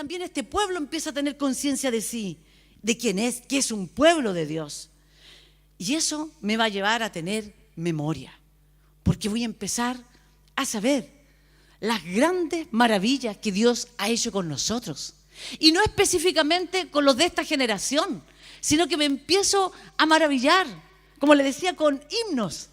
también este pueblo empieza a tener conciencia de sí, de quién es, que es un pueblo de Dios. Y eso me va a llevar a tener memoria, porque voy a empezar a saber las grandes maravillas que Dios ha hecho con nosotros. Y no específicamente con los de esta generación, sino que me empiezo a maravillar, como le decía, con himnos.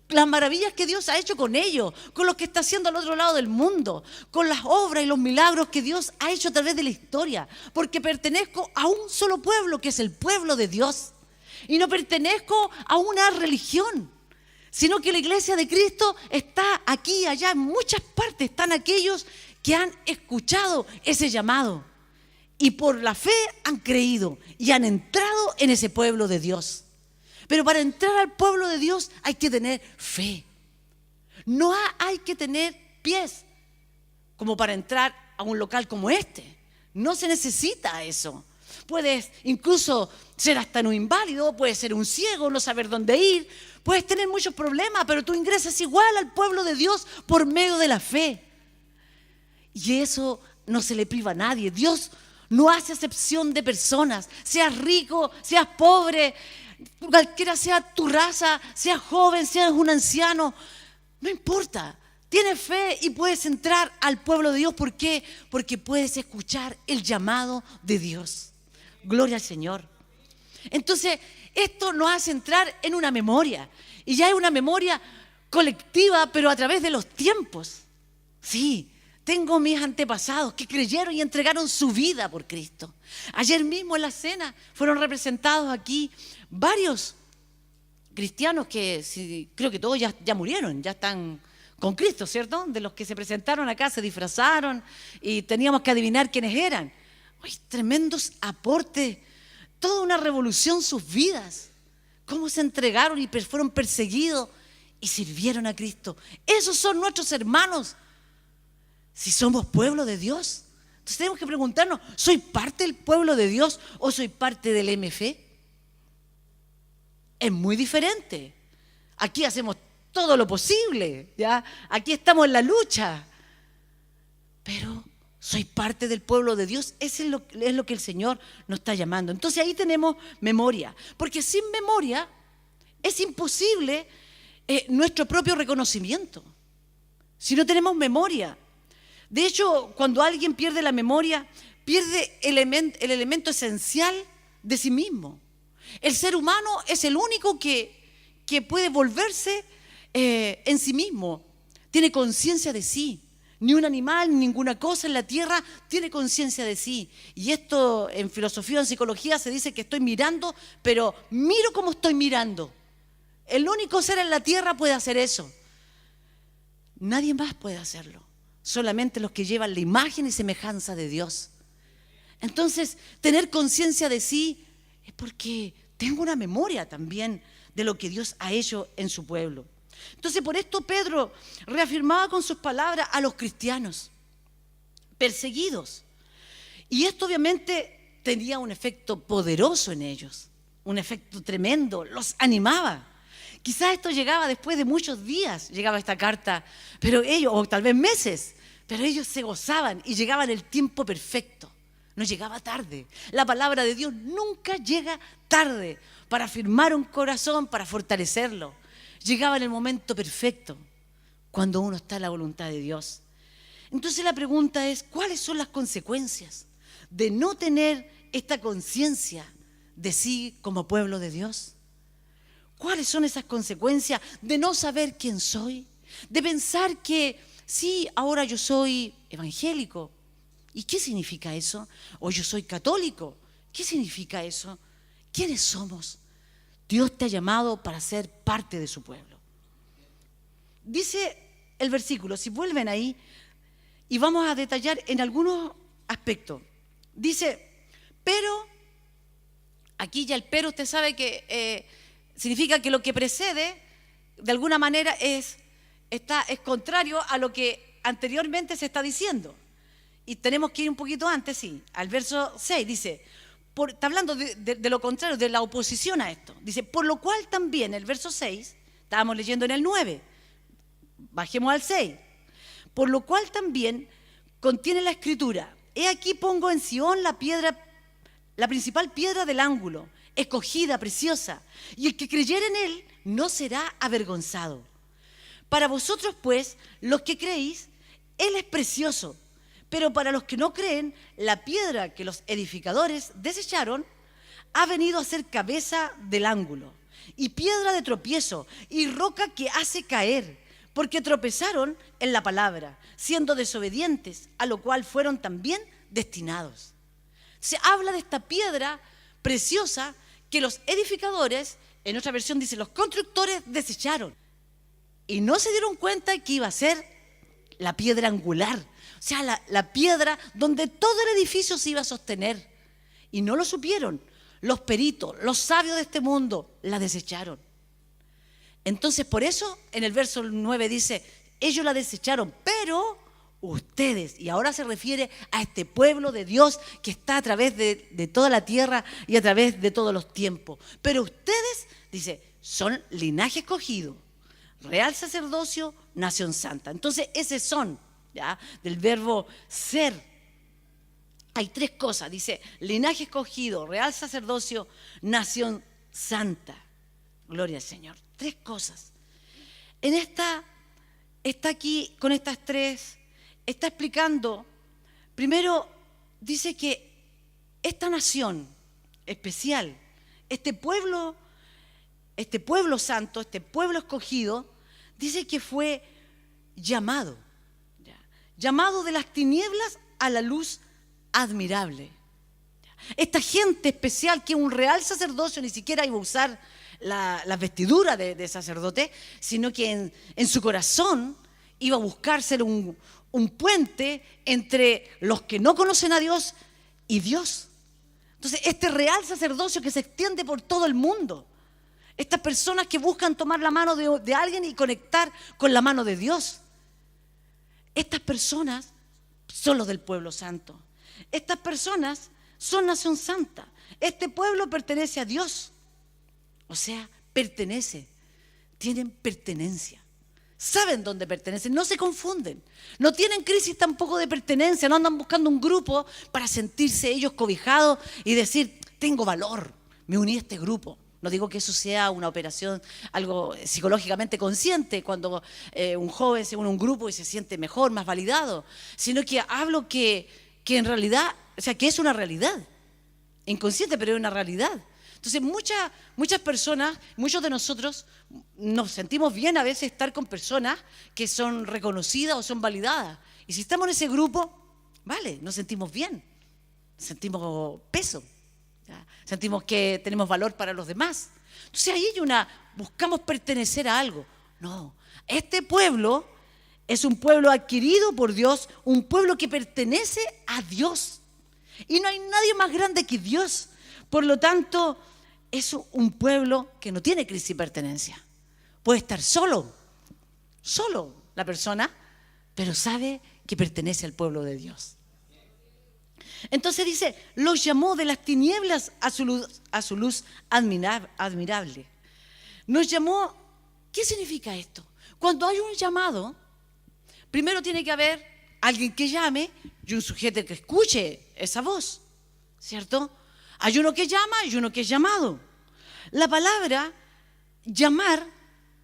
Las maravillas que Dios ha hecho con ellos, con lo que está haciendo al otro lado del mundo, con las obras y los milagros que Dios ha hecho a través de la historia, porque pertenezco a un solo pueblo, que es el pueblo de Dios, y no pertenezco a una religión, sino que la iglesia de Cristo está aquí, allá, en muchas partes están aquellos que han escuchado ese llamado y por la fe han creído y han entrado en ese pueblo de Dios. Pero para entrar al pueblo de Dios hay que tener fe. No hay que tener pies como para entrar a un local como este. No se necesita eso. Puedes incluso ser hasta un inválido, puedes ser un ciego, no saber dónde ir, puedes tener muchos problemas, pero tú ingresas igual al pueblo de Dios por medio de la fe. Y eso no se le priva a nadie. Dios no hace acepción de personas, seas rico, seas pobre, cualquiera sea tu raza, seas joven, seas un anciano, no importa. Tienes fe y puedes entrar al pueblo de Dios. ¿Por qué? Porque puedes escuchar el llamado de Dios. Gloria al Señor. Entonces, esto nos hace entrar en una memoria. Y ya es una memoria colectiva, pero a través de los tiempos. Sí, tengo mis antepasados que creyeron y entregaron su vida por Cristo. Ayer mismo en la cena fueron representados aquí varios cristianos que creo que todos ya murieron, ya están con Cristo, ¿cierto? De los que se presentaron acá, se disfrazaron y teníamos que adivinar quiénes eran. ¡Ay, tremendos aportes! Toda una revolución sus vidas. Cómo se entregaron y fueron perseguidos y sirvieron a Cristo. Esos son nuestros hermanos. Si somos pueblo de Dios. Entonces tenemos que preguntarnos, ¿soy parte del pueblo de Dios o soy parte del MF? Es muy diferente. Aquí hacemos todo lo posible, ¿ya? Aquí estamos en la lucha. Pero soy parte del pueblo de Dios. Eso es lo que el Señor nos está llamando. Entonces ahí tenemos memoria. Porque sin memoria es imposible nuestro propio reconocimiento. Si no tenemos memoria. De hecho, cuando alguien pierde la memoria, pierde el elemento esencial de sí mismo. El ser humano es el único que puede volverse en sí mismo. Tiene conciencia de sí. Ni un animal, ni ninguna cosa en la tierra tiene conciencia de sí. Y esto en filosofía o en psicología se dice que estoy mirando, pero miro como estoy mirando. El único ser en la tierra puede hacer eso. Nadie más puede hacerlo. Solamente los que llevan la imagen y semejanza de Dios. Entonces, tener conciencia de sí es porque tengo una memoria también de lo que Dios ha hecho en su pueblo. Entonces, por esto Pedro reafirmaba con sus palabras a los cristianos perseguidos. Y esto obviamente tenía un efecto poderoso en ellos, un efecto tremendo, los animaba. Quizás esto llegaba después de muchos días, llegaba esta carta, pero ellos, o tal vez meses, pero ellos se gozaban y llegaban el tiempo perfecto. No llegaba tarde. La palabra de Dios nunca llega tarde para afirmar un corazón, para fortalecerlo. Llegaba en el momento perfecto, cuando uno está en la voluntad de Dios. Entonces la pregunta es, ¿cuáles son las consecuencias de no tener esta conciencia de sí como pueblo de Dios? ¿Cuáles son esas consecuencias de no saber quién soy? De pensar que sí, ahora yo soy evangélico. ¿Y qué significa eso? O yo soy católico. ¿Qué significa eso? ¿Quiénes somos? Dios te ha llamado para ser parte de su pueblo. Dice el versículo, si vuelven ahí, y vamos a detallar en algunos aspectos. Dice, pero, aquí ya el pero usted sabe que significa que lo que precede, de alguna manera, es contrario a lo que anteriormente se está diciendo. Y tenemos que ir un poquito antes, sí, al verso 6, dice, está hablando de lo contrario, de la oposición a esto. Dice, por lo cual también, el verso 6, estábamos leyendo en el 9, bajemos al 6, por lo cual también contiene la Escritura, he aquí pongo en Sión la piedra, la principal piedra del ángulo, escogida, preciosa, y el que creyere en él no será avergonzado. Para vosotros, pues, los que creéis, él es precioso, pero para los que no creen, la piedra que los edificadores desecharon ha venido a ser cabeza del ángulo, y piedra de tropiezo, y roca que hace caer, porque tropezaron en la palabra, siendo desobedientes, a lo cual fueron también destinados. Se habla de esta piedra preciosa que los edificadores, en otra versión dice, los constructores desecharon. Y no se dieron cuenta que iba a ser la piedra angular, o sea, la piedra donde todo el edificio se iba a sostener. Y no lo supieron. Los peritos, los sabios de este mundo, la desecharon. Entonces, por eso, en el verso 9 dice, ellos la desecharon, pero ustedes, y ahora se refiere a este pueblo de Dios que está a través de toda la tierra y a través de todos los tiempos. Pero ustedes, dice, son linaje escogido, real sacerdocio, nación santa. Entonces, ese son, ¿ya? Del verbo ser. Hay tres cosas, dice, linaje escogido, real sacerdocio, nación santa. Gloria al Señor. Tres cosas. En esta, está aquí con estas tres, está explicando, primero dice que esta nación especial, este pueblo santo, este pueblo escogido, dice que fue llamado, llamado de las tinieblas a la luz admirable. Esta gente especial que un real sacerdocio ni siquiera iba a usar las vestiduras de sacerdote, sino que en su corazón iba a buscar ser un puente entre los que no conocen a Dios y Dios. Entonces, este real sacerdocio que se extiende por todo el mundo, estas personas que buscan tomar la mano de alguien y conectar con la mano de Dios, estas personas son los del pueblo santo. Estas personas son nación santa. Este pueblo pertenece a Dios. O sea, pertenece, tienen pertenencia. Saben dónde pertenecen, no se confunden. No tienen crisis tampoco de pertenencia, no andan buscando un grupo para sentirse ellos cobijados y decir, tengo valor, me uní a este grupo. No digo que eso sea una operación, algo psicológicamente consciente, cuando un joven se une a un grupo y se siente mejor, más validado, sino que hablo que en realidad, o sea, que es una realidad, inconsciente, pero es una realidad. Entonces, muchas personas, muchos de nosotros nos sentimos bien a veces estar con personas que son reconocidas o son validadas. Y si estamos en ese grupo, vale, nos sentimos bien, sentimos peso, ¿ya? Sentimos que tenemos valor para los demás. Entonces, ahí hay buscamos pertenecer a algo. No, este pueblo es un pueblo adquirido por Dios, un pueblo que pertenece a Dios. Y no hay nadie más grande que Dios. Por lo tanto, es un pueblo que no tiene crisis de pertenencia. Puede estar solo la persona, pero sabe que pertenece al pueblo de Dios. Entonces dice, los llamó de las tinieblas a su luz admirable. Nos llamó, ¿qué significa esto? Cuando hay un llamado, primero tiene que haber alguien que llame y un sujeto que escuche esa voz, ¿cierto? Hay uno que llama y uno que es llamado. La palabra llamar,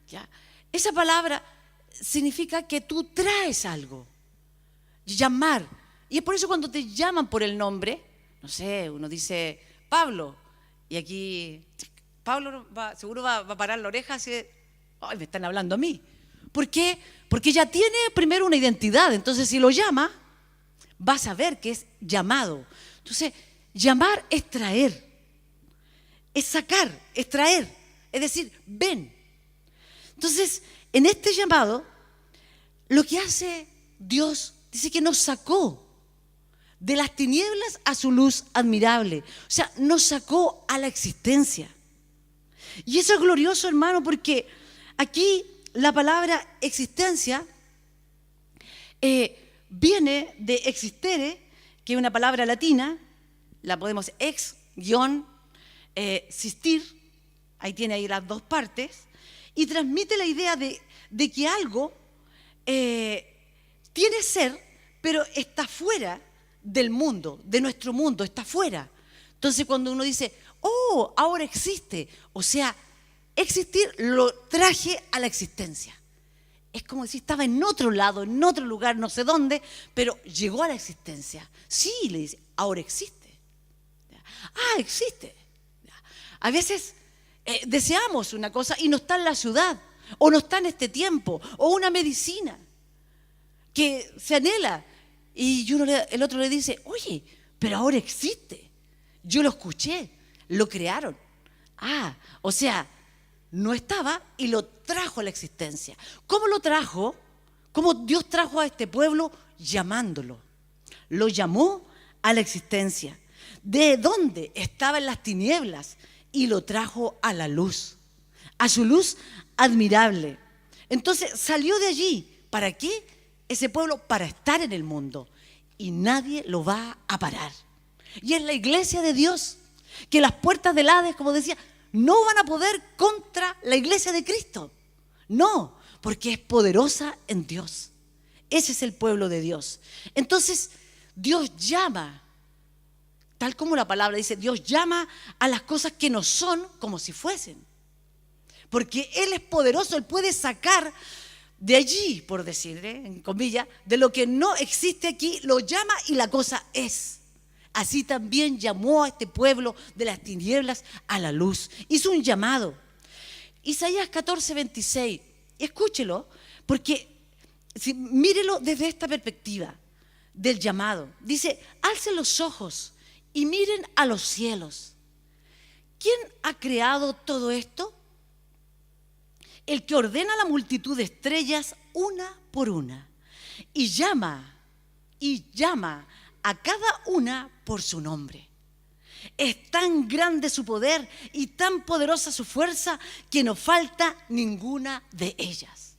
¿ya? Esa palabra significa que tú traes algo. Llamar. Y es por eso cuando te llaman por el nombre, no sé, uno dice Pablo, y aquí Pablo seguro va a parar la oreja así, ¡ay, me están hablando a mí! ¿Por qué? Porque ya tiene primero una identidad. Entonces, si lo llama, vas a ver que es llamado. Entonces, llamar es traer, es sacar, es traer, es decir, ven. Entonces, en este llamado, lo que hace Dios, dice que nos sacó de las tinieblas a su luz admirable. O sea, nos sacó a la existencia. Y eso es glorioso, hermano, porque aquí la palabra existencia viene de existere, que es una palabra latina, la podemos existir, ahí tiene ahí las dos partes, y transmite la idea de que algo tiene ser, pero está fuera del mundo, de nuestro mundo, está fuera. Entonces cuando uno dice, oh, ahora existe, o sea, existir lo traje a la existencia. Es como si estaba en otro lado, en otro lugar, no sé dónde, pero llegó a la existencia. Sí, le dice, ahora existe. Ah, existe. A veces deseamos una cosa y no está en la ciudad, o no está en este tiempo, o una medicina que se anhela. Y el otro le dice, oye, pero ahora existe. Yo lo escuché, lo crearon. Ah, o sea, no estaba y lo trajo a la existencia. ¿Cómo lo trajo? ¿Cómo Dios trajo a este pueblo? Llamándolo. Lo llamó a la existencia. ¿De dónde? Estaba en las tinieblas y lo trajo a la luz, a su luz admirable. Entonces salió de allí. ¿Para qué? Ese pueblo para estar en el mundo y nadie lo va a parar. Y es la iglesia de Dios, que las puertas del Hades, como decía, no van a poder contra la iglesia de Cristo. No, porque es poderosa en Dios. Ese es el pueblo de Dios. Entonces, Dios llama, tal como la palabra dice, Dios llama a las cosas que no son como si fuesen. Porque Él es poderoso, Él puede sacar de allí, por decir, en comillas, de lo que no existe aquí, lo llama y la cosa es. Así también llamó a este pueblo de las tinieblas a la luz. Hizo un llamado. Isaías 14:26, escúchelo, porque mírelo desde esta perspectiva del llamado. Dice, alcen los ojos y miren a los cielos. ¿Quién ha creado todo esto? El que ordena la multitud de estrellas una por una y llama a cada una por su nombre. Es tan grande su poder y tan poderosa su fuerza que no falta ninguna de ellas.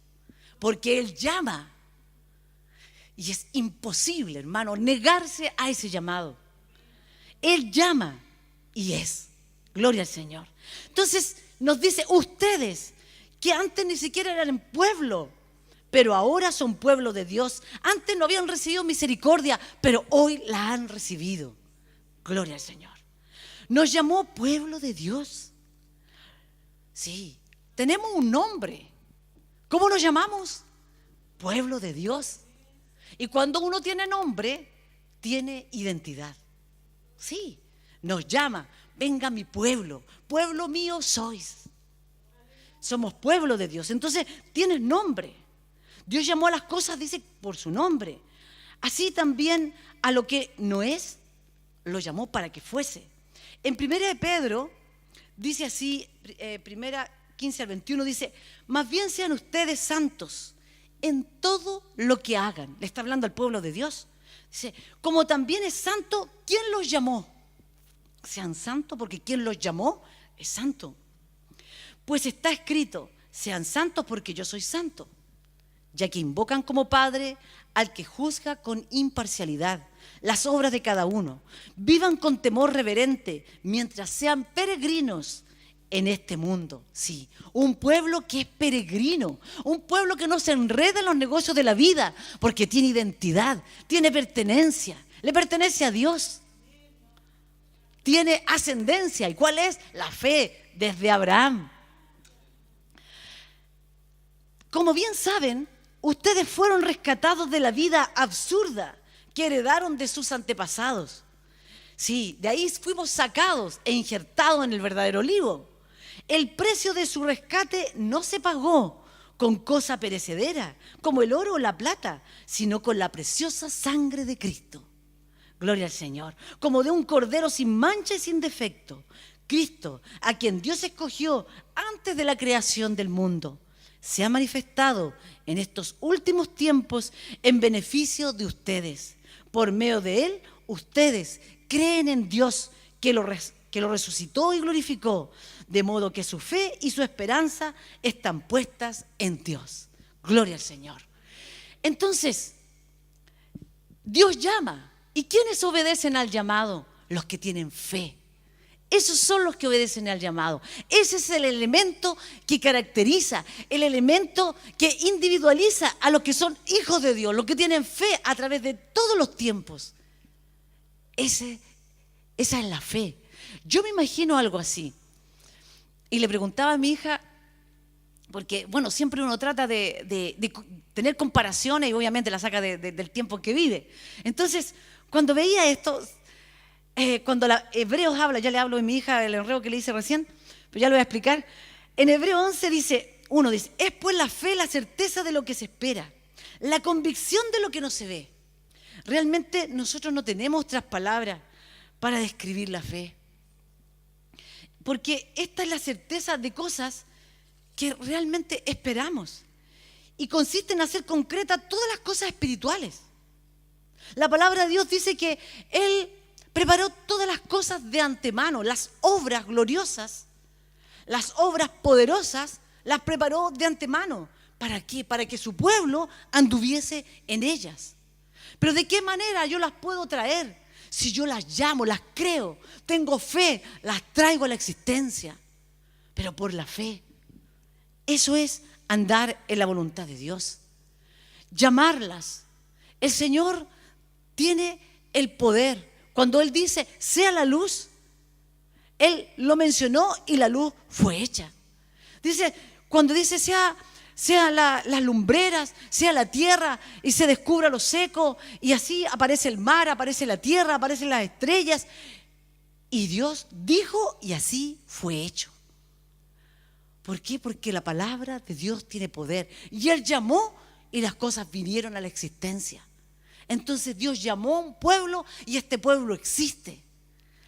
Porque Él llama. Y es imposible, hermano, negarse a ese llamado. Él llama y es. Gloria al Señor. Entonces nos dice, ustedes que antes ni siquiera eran pueblo, pero ahora son pueblo de Dios. Antes no habían recibido misericordia, pero hoy la han recibido. Gloria al Señor. Nos llamó pueblo de Dios. Sí, tenemos un nombre. ¿Cómo nos llamamos? Pueblo de Dios. Y cuando uno tiene nombre, tiene identidad. Sí, nos llama, venga mi pueblo, pueblo mío sois. Somos pueblo de Dios. Entonces, tienes nombre. Dios llamó a las cosas, dice, por su nombre. Así también a lo que no es, lo llamó para que fuese. En 1 de Pedro, dice así, 1:15-21, dice, más bien sean ustedes santos en todo lo que hagan. Le está hablando al pueblo de Dios. Dice, como también es santo, ¿quién los llamó? Sean santos porque quien los llamó es santo. Pues está escrito, sean santos porque yo soy santo, ya que invocan como Padre al que juzga con imparcialidad las obras de cada uno. Vivan con temor reverente mientras sean peregrinos en este mundo. Sí, un pueblo que es peregrino, un pueblo que no se enreda en los negocios de la vida, porque tiene identidad, tiene pertenencia, le pertenece a Dios. Tiene ascendencia. ¿Y cuál es? La fe desde Abraham. Como bien saben, ustedes fueron rescatados de la vida absurda que heredaron de sus antepasados. Sí, de ahí fuimos sacados e injertados en el verdadero olivo. El precio de su rescate no se pagó con cosa perecedera, como el oro o la plata, sino con la preciosa sangre de Cristo. Gloria al Señor. Como de un cordero sin mancha y sin defecto. Cristo, a quien Dios escogió antes de la creación del mundo, se ha manifestado en estos últimos tiempos en beneficio de ustedes. Por medio de Él, ustedes creen en Dios que lo resucitó y glorificó, de modo que su fe y su esperanza están puestas en Dios. Gloria al Señor. Entonces, Dios llama. ¿Y quiénes obedecen al llamado? Los que tienen fe. Esos son los que obedecen al llamado. Ese es el elemento que caracteriza, el elemento que individualiza a los que son hijos de Dios, los que tienen fe a través de todos los tiempos. Esa es la fe. Yo me imagino algo así. Y le preguntaba a mi hija, porque, bueno, siempre uno trata de tener comparaciones y obviamente la saca del tiempo en que vive. Entonces, cuando veía esto, cuando Hebreos habla, ya le hablo a mi hija el enredo que le hice recién, pero ya lo voy a explicar. En Hebreos 11 dice, es pues la fe la certeza de lo que se espera, la convicción de lo que no se ve. Realmente nosotros no tenemos otras palabras para describir la fe. Porque esta es la certeza de cosas que realmente esperamos. Y consiste en hacer concretas todas las cosas espirituales. La palabra de Dios dice que Él preparó todas las cosas de antemano, las obras gloriosas, las obras poderosas, las preparó de antemano. ¿Para qué? Para que su pueblo anduviese en ellas. Pero ¿de qué manera yo las puedo traer? Si yo las llamo, las creo, tengo fe, las traigo a la existencia. Pero por la fe. Eso es andar en la voluntad de Dios. Llamarlas. El Señor tiene el poder. Cuando Él dice, sea la luz, Él lo mencionó y la luz fue hecha. Dice, cuando dice, sea las lumbreras, sea la tierra y se descubra lo seco, y así aparece el mar, aparece la tierra, aparecen las estrellas. Y Dios dijo y así fue hecho. ¿Por qué? Porque la palabra de Dios tiene poder. Y Él llamó y las cosas vinieron a la existencia. Entonces Dios llamó a un pueblo y este pueblo existe.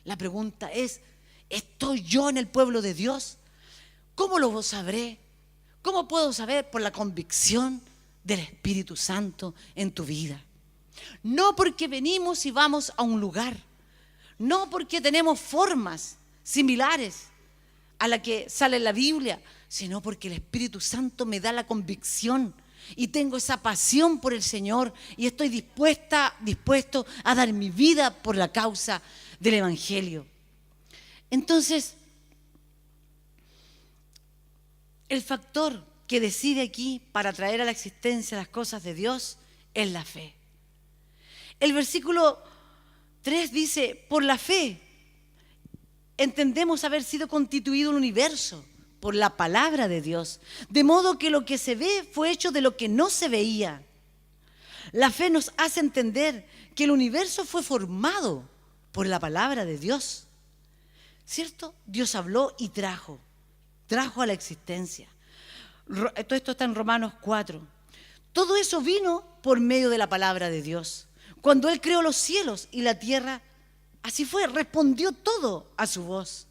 La pregunta es, ¿estoy yo en el pueblo de Dios? ¿Cómo lo sabré? ¿Cómo puedo saber? Por la convicción del Espíritu Santo en tu vida. No porque venimos y vamos a un lugar, no porque tenemos formas similares a la que sale en la Biblia, sino porque el Espíritu Santo me da la convicción y tengo esa pasión por el Señor y estoy dispuesto a dar mi vida por la causa del Evangelio. Entonces, el factor que decide aquí para traer a la existencia las cosas de Dios es la fe. El versículo 3 dice, por la fe entendemos haber sido constituido el universo por la palabra de Dios, de modo que lo que se ve fue hecho de lo que no se veía. La fe nos hace entender que el universo fue formado por la palabra de Dios. ¿Cierto? Dios habló y trajo a la existencia. Todo esto está en Romanos 4. Todo eso vino por medio de la palabra de Dios. Cuando Él creó los cielos y la tierra, así fue, respondió todo a su voz.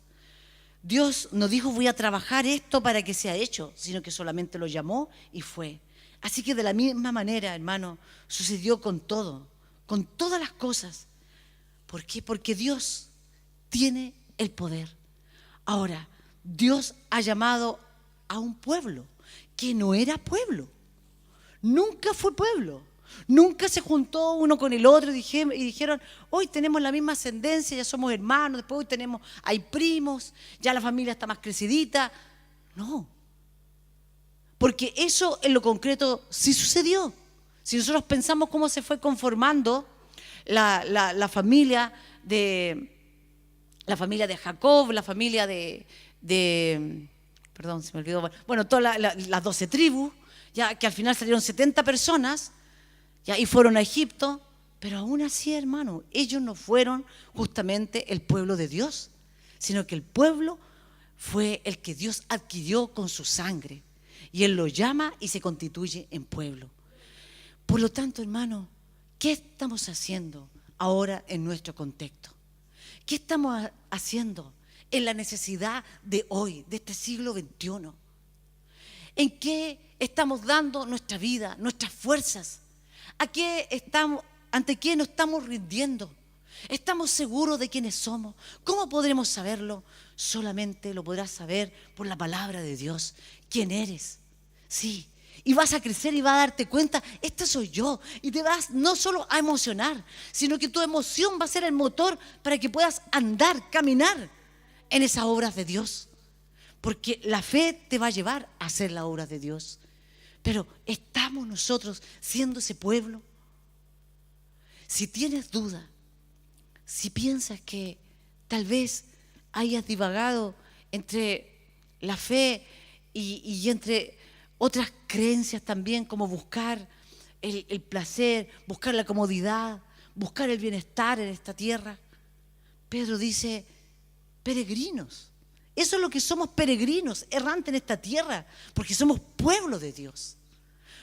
Dios no dijo voy a trabajar esto para que sea hecho, sino que solamente lo llamó y fue. Así que de la misma manera, hermano, sucedió con todo, con todas las cosas. ¿Por qué? Porque Dios tiene el poder. Ahora, Dios ha llamado a un pueblo que no era pueblo, nunca fue pueblo, nunca se juntó uno con el otro y dijeron, hoy tenemos la misma ascendencia, ya somos hermanos, después hoy hay primos, ya la familia está más crecidita. No, porque eso en lo concreto sí sucedió. Si nosotros pensamos cómo se fue conformando la familia de Jacob, la familia perdón, se me olvidó, bueno, todas las 12 tribus, ya que al final salieron 70 personas, ya, y fueron a Egipto, pero aún así, hermano, ellos no fueron justamente el pueblo de Dios, sino que el pueblo fue el que Dios adquirió con su sangre, y Él lo llama y se constituye en pueblo. Por lo tanto, hermano, ¿qué estamos haciendo ahora en nuestro contexto? ¿Qué estamos haciendo en la necesidad de hoy, de este siglo XXI? ¿En qué estamos dando nuestra vida, nuestras fuerzas? ¿Ante qué nos estamos rindiendo? ¿Estamos seguros de quiénes somos? ¿Cómo podremos saberlo? Solamente lo podrás saber por la palabra de Dios. ¿Quién eres? Sí. Y vas a crecer y vas a darte cuenta, este soy yo. Y te vas no solo a emocionar, sino que tu emoción va a ser el motor para que puedas andar, caminar en esas obras de Dios. Porque la fe te va a llevar a hacer las obras de Dios. Pero ¿estamos nosotros siendo ese pueblo? Si tienes duda, si piensas que tal vez hayas divagado entre la fe y entre otras creencias también, como buscar el placer, buscar la comodidad, buscar el bienestar en esta tierra, Pedro dice, peregrinos. Eso es lo que somos, peregrinos, errantes en esta tierra, porque somos pueblo de Dios.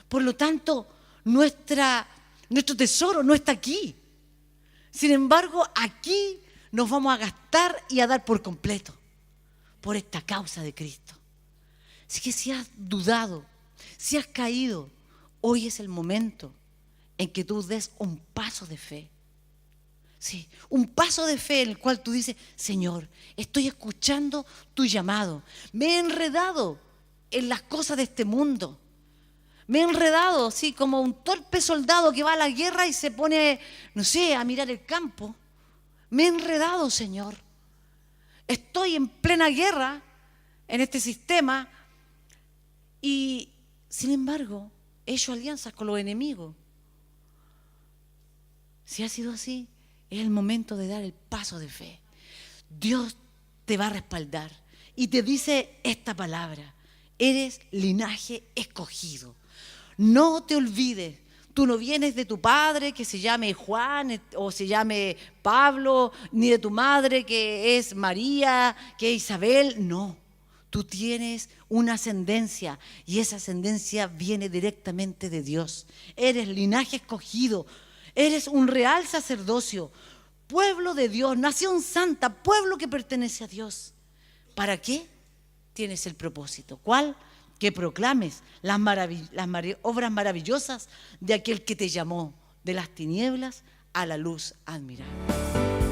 Por lo tanto, nuestro tesoro no está aquí. Sin embargo, aquí nos vamos a gastar y a dar por completo por esta causa de Cristo. Así que si has dudado, si has caído, hoy es el momento en que tú des un paso de fe. Sí, un paso de fe en el cual tú dices, Señor, estoy escuchando tu llamado. Me he enredado en las cosas de este mundo. Me he enredado, así como un torpe soldado que va a la guerra y se pone, no sé, a mirar el campo. Me he enredado, Señor. Estoy en plena guerra en este sistema y, sin embargo, he hecho alianzas con los enemigos. Si ha sido así, es el momento de dar el paso de fe. Dios te va a respaldar y te dice esta palabra: eres linaje escogido. No te olvides, tú no vienes de tu padre que se llame Juan o se llame Pablo, ni de tu madre que es María, que es Isabel. No, tú tienes una ascendencia y esa ascendencia viene directamente de Dios. Eres linaje escogido. Eres un real sacerdocio, pueblo de Dios, nación santa, pueblo que pertenece a Dios. ¿Para qué? Tienes el propósito. ¿Cuál? Que proclames las obras maravillosas de aquel que te llamó de las tinieblas a la luz admirable.